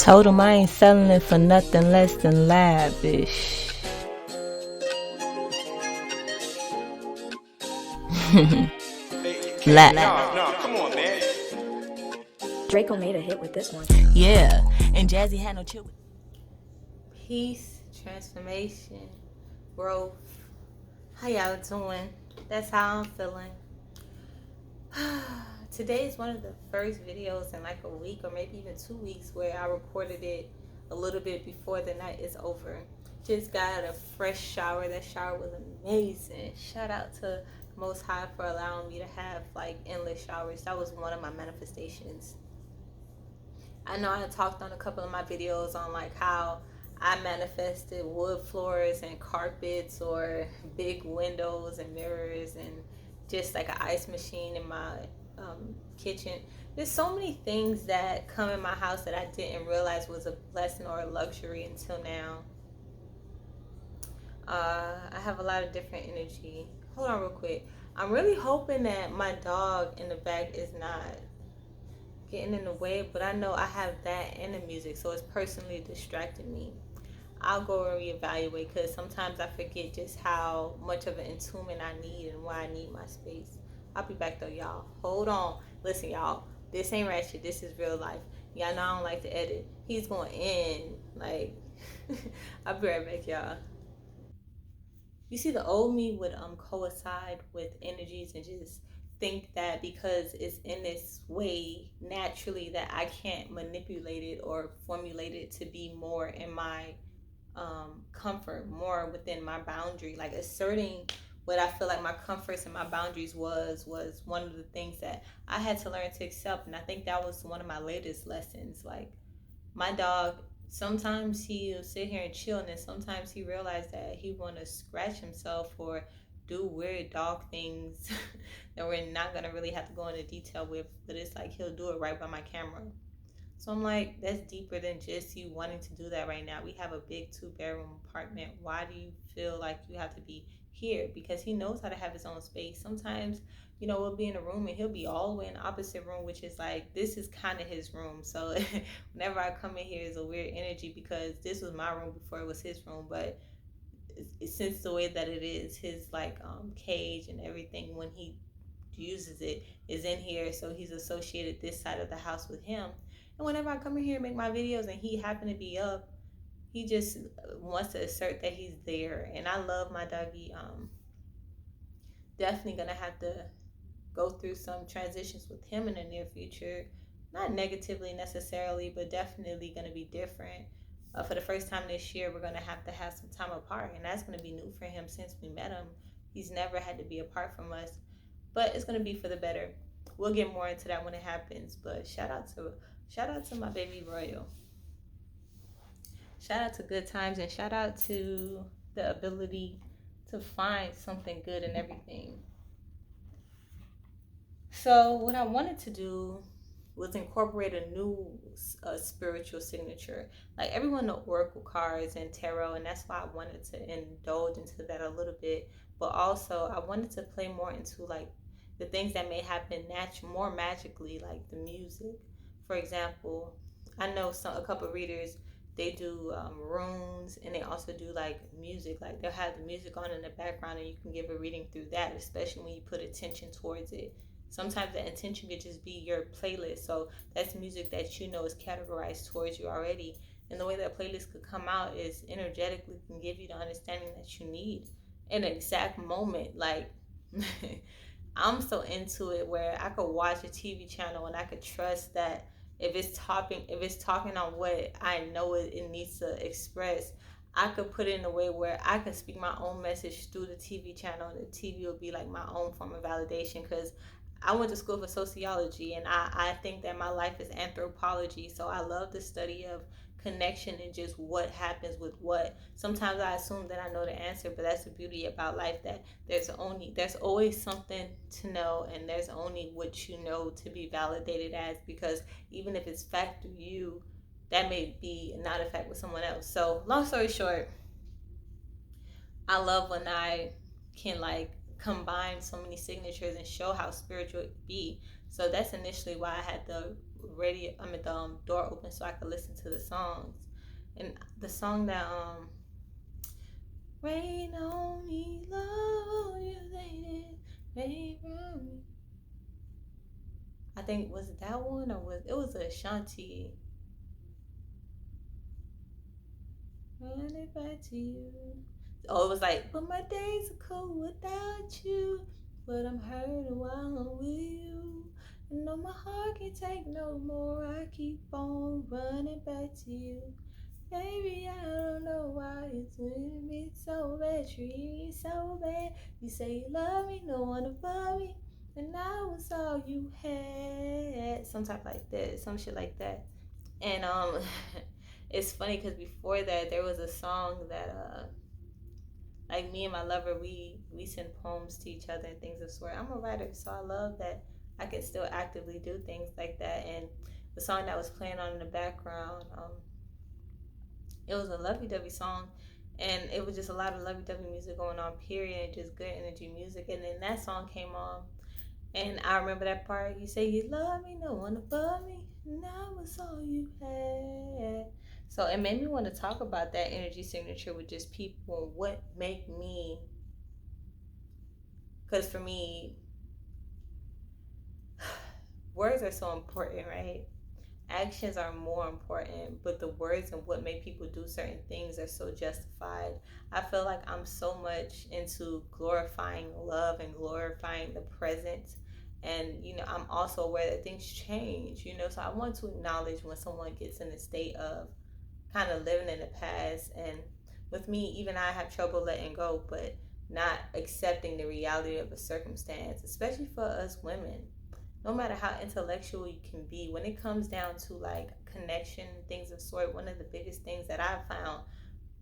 Told him I ain't selling it for nothing less than lavish. Nah, come on, man. Draco made a hit with this one. Yeah, and Jazzy had no chill. Peace, transformation, growth. How y'all doing? That's how I'm feeling. Today is one of the first videos in like a week or maybe even 2 weeks where I recorded it a little bit before the night is over. Just got a fresh shower. That shower was amazing. Shout out to Most High for allowing me to have like endless showers. That was one of my manifestations. I know I talked on a couple of my videos on like how I manifested wood floors and carpets or big windows and mirrors and just like an ice machine in my kitchen. There's so many things that come in my house that I didn't realize was a blessing or a luxury until now. I have a lot of different energy. Hold on real quick. I'm really hoping that my dog in the back is not getting in the way, but I know I have that and the music, so it's personally distracting me. I'll go and reevaluate because sometimes I forget just how much of an attunement I need and why I need my space. I'll be back though, y'all. Hold on. Listen, y'all. This ain't ratchet. This is real life. Y'all know I don't like to edit. He's going in. Like, I'll be right back, y'all. You see, the old me would coincide with energies and just think that because it's in this way naturally that I can't manipulate it or formulate it to be more in my comfort, more within my boundary. Like asserting what I feel like my comforts and my boundaries was one of the things that I had to learn to accept. And I think that was one of my latest lessons. Like my dog, sometimes he'll sit here and chill, and then sometimes he realized that he want to scratch himself or do weird dog things that we're not going to really have to go into detail with, but it's like he'll do it right by my camera. So I'm like, that's deeper than just you wanting to do that right now. We have a big 2-bedroom apartment. Why do you feel like you have to be here? Because he knows how to have his own space. Sometimes, we'll be in a room and he'll be all the way in the opposite room, which is like, this is kind of his room. So whenever I come in here, it's a weird energy because this was my room before it was his room. But since the way that it is, his like cage and everything when he uses it is in here, so he's associated this side of the house with him. And whenever I come in here and make my videos and he happen to be up, he just wants to assert that he's there. And I love my doggy. Definitely gonna have to go through some transitions with him in the near future. Not negatively necessarily, but definitely gonna be different. For the first time this year, we're gonna have some time apart, and that's gonna be new for him since we met him. He's never had to be apart from us, but it's gonna be for the better. We'll get more into that when it happens. But shout out to my baby Royal. Shout out to good times, and shout out to the ability to find something good in everything. So what I wanted to do was incorporate a new spiritual signature. Like everyone knows oracle cards and tarot, and that's why I wanted to indulge into that a little bit. But also I wanted to play more into like the things that may happen more magically, like the music. For example, I know a couple of readers, they do runes, and they also do like music. Like they'll have the music on in the background and you can give a reading through that, especially when you put attention towards it. Sometimes the intention could just be your playlist. So that's music that you know is categorized towards you already. And the way that playlist could come out is energetically can give you the understanding that you need in an exact moment. Like I'm so into it where I could watch a TV channel and I could trust that if it's talking on what I know it needs to express, I could put it in a way where I could speak my own message through the TV channel, and the TV will be like my own form of validation. Because I went to school for sociology, and I think that my life is anthropology. So I love the study of connection and just what happens with what. Sometimes I assume that I know the answer, but that's the beauty about life, that there's always something to know, and there's only what you know to be validated as, because even if it's fact through you, that may be not a fact with someone else. So long story short, I love when I can like combine so many signatures and show how spiritual it be. So that's initially why I had the door open so I could listen to the songs. And the song that rain on me, love you, rain from me. I think was it that one, or was a Ashanti. Run it back to you. Oh, it was like, but my days are cool without you. But I'm hurting while I'm with you. And no, my heart can't take no more. I keep on running back to you. Baby, I don't know why it's doing me so bad, treat me so bad. You say you love me, no one above me, and I was all you had. Some type like that, some shit like that. And it's funny because before that there was a song that like me and my lover, we send poems to each other and things of sort. I'm a writer, so I love that I can still actively do things like that. And the song that was playing on in the background, it was a lovey-dovey song, and it was just a lot of lovey-dovey music going on, period, just good energy music. And then that song came on, and I remember that part. You say you love me, no one above me, and I was all you had. So it made me want to talk about that energy signature with just people and what make me, because for me, words are so important, right? Actions are more important, but the words and what make people do certain things are so justified. I feel like I'm so much into glorifying love and glorifying the present. And, I'm also aware that things change, so I want to acknowledge when someone gets in a state of kind of living in the past. And with me, even I have trouble letting go, but not accepting the reality of a circumstance, especially for us women. No matter how intellectual you can be, when it comes down to like connection, things of sort, one of the biggest things that I've found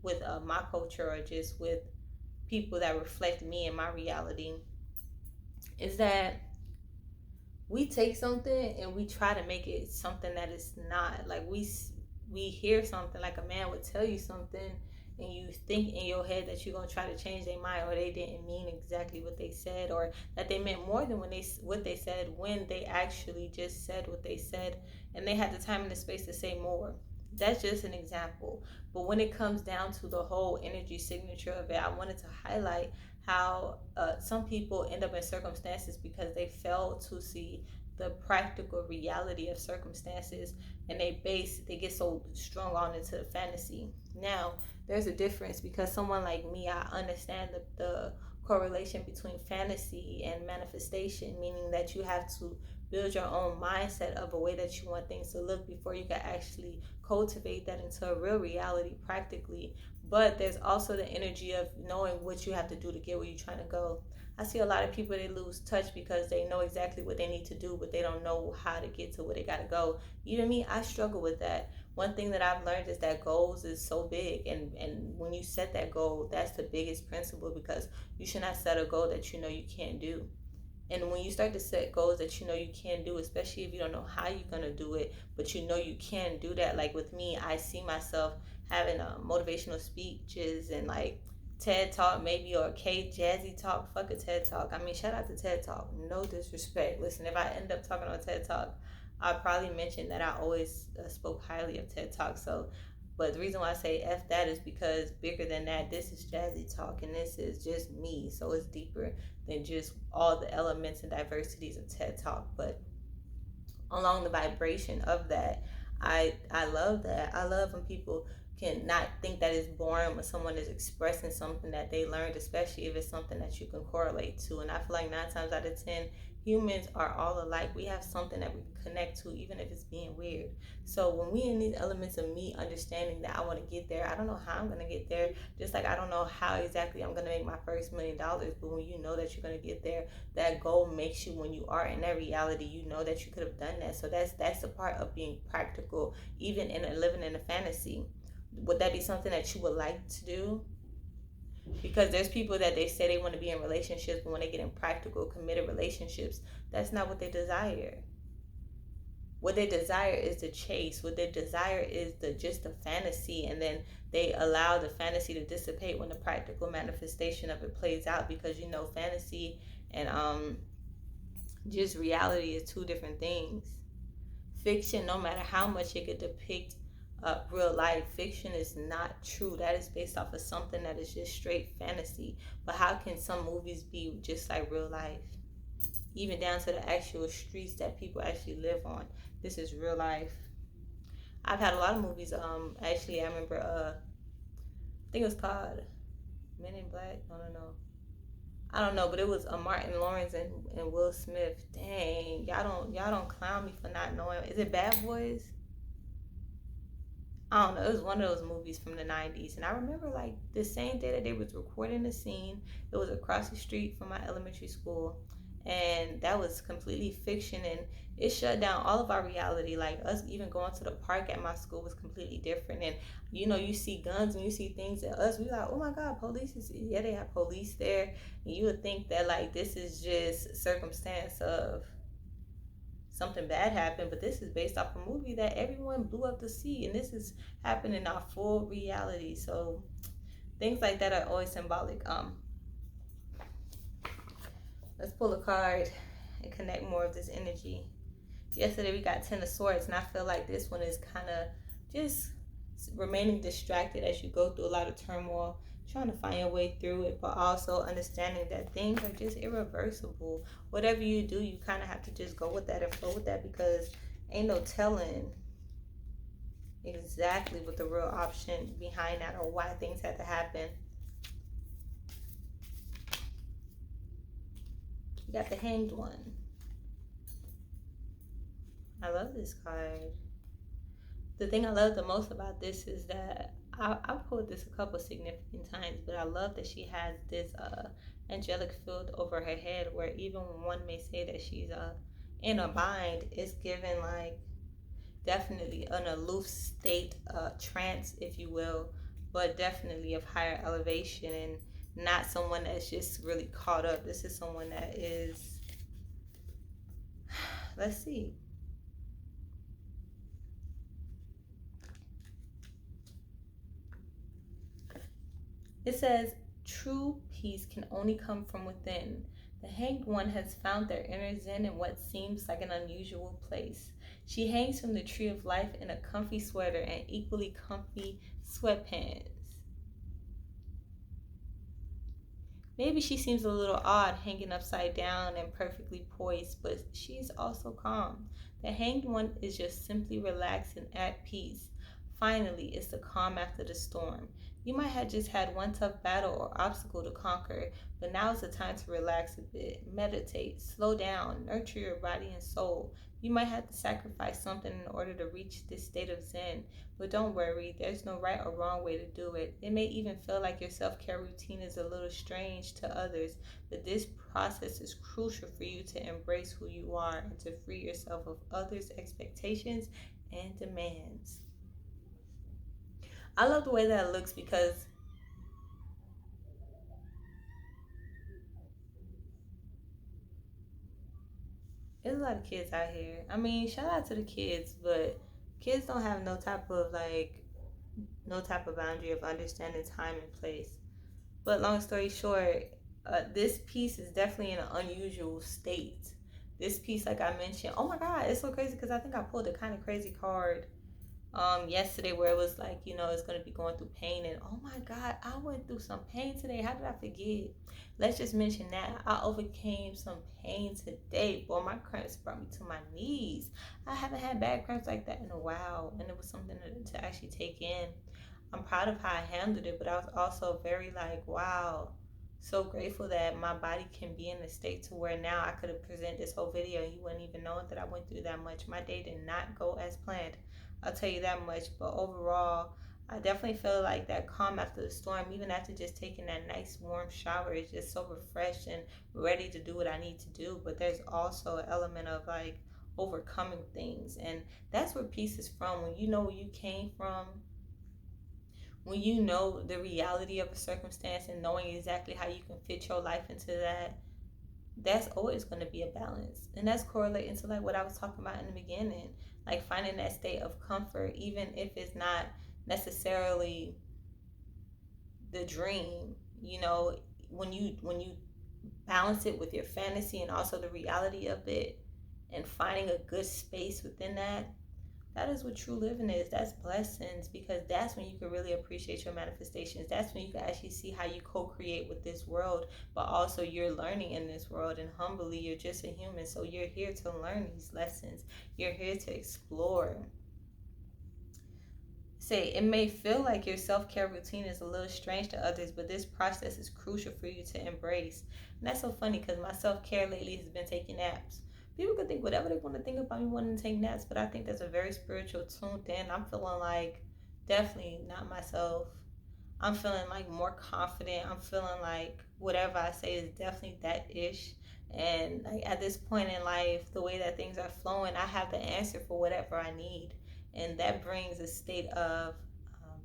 with my culture, or just with people that reflect me and my reality, is that we take something and we try to make it something that it's not. Like we hear something, like a man would tell you something, and you think in your head that you're gonna try to change their mind, or they didn't mean exactly what they said, or that they meant more than what they said, when they actually just said what they said, and they had the time and the space to say more. That's just an example. But when it comes down to the whole energy signature of it, I wanted to highlight how some people end up in circumstances because they fail to see the practical reality of circumstances, and they get so strung on into the fantasy. Now there's a difference, because someone like me, I understand the correlation between fantasy and manifestation, meaning that you have to build your own mindset of a way that you want things to look before you can actually cultivate that into a real reality practically. But there's also the energy of knowing what you have to do to get where you're trying to go. I see a lot of people, they lose touch because they know exactly what they need to do, but they don't know how to get to where they got to go. Even me, I struggle with that. One thing that I've learned is that goals is so big, and when you set that goal, that's the biggest principle, because you should not set a goal that you know you can't do. And when you start to set goals that you know you can do, especially if you don't know how you're going to do it, but you know you can do that. Like with me, I see myself having motivational speeches and like TED Talk maybe, or K Jazzy Talk. Fuck a TED Talk. I mean, shout out to TED Talk. No disrespect. Listen, if I end up talking on TED Talk, I'll probably mention that I always spoke highly of TED Talk. So, but the reason why I say F that is because bigger than that, this is Jazzy Talk, and this is just me. So it's deeper than just all the elements and diversities of TED Talk. But along the vibration of that, I love that. I love when people can not think that it's boring when someone is expressing something that they learned, especially if it's something that you can correlate to. And I feel like 9 times out of 10, humans are all alike. We have something that we can connect to, even if it's being weird. So when we in these elements of me understanding that I want to get there, I don't know how I'm going to get there. Just like I don't know how exactly I'm going to make my first $1,000,000, but when you know that you're going to get there, that goal makes you, when you are in that reality, you know that you could have done that. So that's the part of being practical, even in living in a fantasy. Would that be something that you would like to do? Because there's people that they say they want to be in relationships, but when they get in practical, committed relationships, that's not what they desire. What they desire is the chase. What they desire is the fantasy, and then they allow the fantasy to dissipate when the practical manifestation of it plays out, because fantasy and just reality is two different things. Fiction, no matter how much it could depict real life, fiction is not true. That is based off of something that is just straight fantasy. But how can some movies be just like real life? Even down to the actual streets that people actually live on. This is real life. I've had a lot of movies. Actually, I remember. I think it was called Men in Black. No. I don't know, but it was Martin Lawrence and Will Smith. Dang, y'all don't clown me for not knowing. Is it Bad Boys? I don't know. It was one of those movies from the 90s. And I remember like the same day that they was recording the scene, it was across the street from my elementary school. And that was completely fiction, and it shut down all of our reality. Like us even going to the park at my school was completely different. And you see guns and you see things that us, we like, oh my God, police is, yeah, they have police there. And you would think that like this is just circumstance of something bad happened, but this is based off a movie that everyone blew up to see, and this is happening in our full reality. So things like that are always symbolic. Let's pull a card and connect more of this energy. Yesterday we got Ten of Swords, and I feel like this one is kind of just remaining distracted as you go through a lot of turmoil, trying to find your way through it, but also understanding that things are just irreversible. Whatever you do, you kind of have to just go with that and flow with that, because ain't no telling exactly what the real option behind that or why things had to happen. You got the Hanged One. I love this card. The thing I love the most about this is that I've pulled this a couple significant times, but I love that she has this angelic field over her head, where even when one may say that she's in a bind, it's given like definitely an aloof state, trance, if you will, but definitely of higher elevation, and not someone that's just really caught up. This is someone that is, let's see. It says, true peace can only come from within. The Hanged One has found their inner zen in what seems like an unusual place. She hangs from the tree of life in a comfy sweater and equally comfy sweatpants. Maybe she seems a little odd, hanging upside down and perfectly poised, but she's also calm. The Hanged One is just simply relaxed and at peace. Finally, it's the calm after the storm. You might have just had one tough battle or obstacle to conquer, but now is the time to relax a bit, meditate, slow down, nurture your body and soul. You might have to sacrifice something in order to reach this state of zen, but don't worry, there's no right or wrong way to do it. It may even feel like your self-care routine is a little strange to others, but this process is crucial for you to embrace who you are and to free yourself of others' expectations and demands. I love the way that it looks, because there's a lot of kids out here. I mean, shout out to the kids, but kids don't have no type of boundary of understanding time and place. But long story short, this piece is definitely in an unusual state. This piece, like I mentioned, oh my God, it's so crazy, because I think I pulled a kind of crazy card yesterday, where it was like, it's going to be going through pain, and oh my God, I went through some pain today. How did I forget? Let's just mention that I overcame some pain today. Boy, my cramps brought me to my knees. I haven't had bad cramps like that in a while, and it was something to actually take in. I'm proud of how I handled it, but I was also very like, wow, so grateful that my body can be in a state to where now I could have presented this whole video and you wouldn't even know that I went through that much. My day did not go as planned, I'll tell you that much. But overall, I definitely feel like that calm after the storm, even after just taking that nice warm shower, is just so refreshed and ready to do what I need to do. But there's also an element of like overcoming things, and that's where peace is from. When you know where you came from, when you know the reality of a circumstance and knowing exactly how you can fit your life into that, that's always going to be a balance. And that's correlating to like what I was talking about in the beginning, like finding that state of comfort, even if it's not necessarily the dream. You know, when you balance it with your fantasy and also the reality of it, and finding a good space within that, that is what true living is. That's blessings, because that's when you can really appreciate your manifestations. That's when you can actually see how you co-create with this world, but also you're learning in this world, and humbly you're just a human, so you're here to learn these lessons. You're here to explore. Say, it may feel like your self-care routine is a little strange to others, but this process is crucial for you to embrace. And that's so funny, because my self-care lately has been taking naps. People could think whatever they want to think about me wanting to take naps, but I think that's a very spiritual tuned in. I'm feeling like definitely not myself. I'm feeling like more confident. I'm feeling like whatever I say is definitely that ish. And like at this point in life, the way that things are flowing, I have the answer for whatever I need. And that brings a state of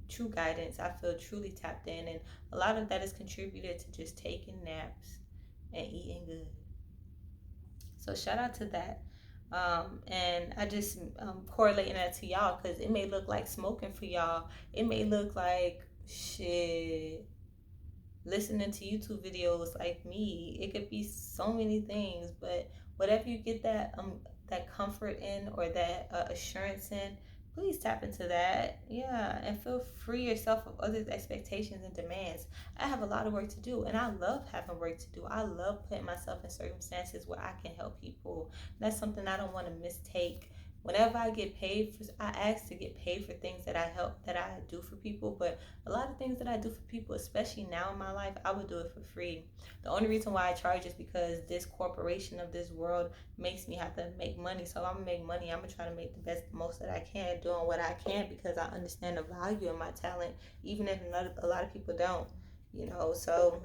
true guidance. I feel truly tapped in. And a lot of that is contributed to just taking naps and eating good. So shout out to that. And I just correlating that to y'all, because it may look like smoking for y'all. It may look like shit listening to YouTube videos like me. It could be so many things, but whatever you get that comfort in, or that assurance in, please tap into that. Yeah, and feel free yourself of others' expectations and demands. I have a lot of work to do, and I love having work to do. I love putting myself in circumstances where I can help people. That's something I don't want to mistake. Whenever I get paid for, I ask to get paid for things that I do for people. But a lot of things that I do for people, especially now in my life, I would do it for free. The only reason why I charge is because this corporation of this world makes me have to make money. So I'm gonna make money. I'm gonna try to make the most that I can, doing what I can, because I understand the value of my talent, even if a lot of people don't. So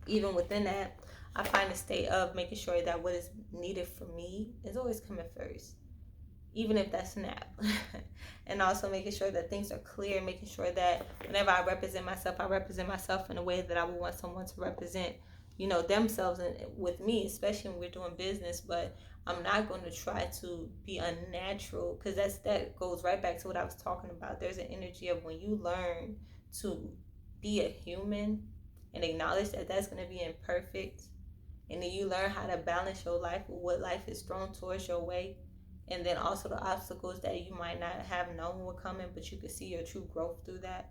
even within that, I find a state of making sure that what is needed for me is always coming first, even if that's a nap. And also making sure that things are clear, making sure that whenever I represent myself in a way that I would want someone to represent, themselves with me, especially when we're doing business. But I'm not going to try to be unnatural, because that goes right back to what I was talking about. There's an energy of when you learn to be a human and acknowledge that that's going to be imperfect, and then you learn how to balance your life with what life is thrown towards your way, and then also the obstacles that you might not have known were coming, but you could see your true growth through that.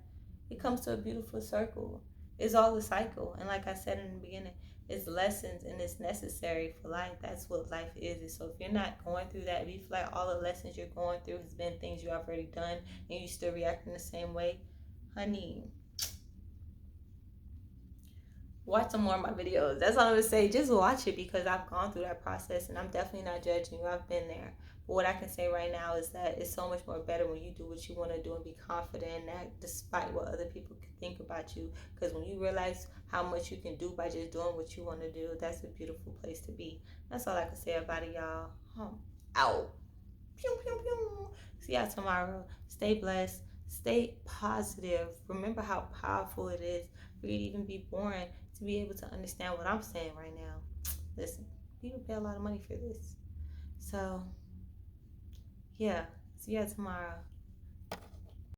It comes to a beautiful circle. It's all a cycle, and like I said in the beginning, it's lessons, and it's necessary for life. That's what life is. So if you're not going through that, if you feel like all the lessons you're going through has been things you have already done, and you still reacting the same way, honey, watch some more of my videos. That's all I'm gonna say. Just watch it, because I've gone through that process, and I'm definitely not judging you. I've been there. But what I can say right now is that it's so much more better when you do what you want to do and be confident in that, despite what other people can think about you. Because when you realize how much you can do by just doing what you want to do, that's a beautiful place to be. That's all I can say about it, y'all. Out. Pew, pew, pew. See y'all tomorrow. Stay blessed. Stay positive. Remember how powerful it is for you to even be born, to be able to understand what I'm saying right now. Listen, people pay a lot of money for this. So, yeah. See y'all tomorrow.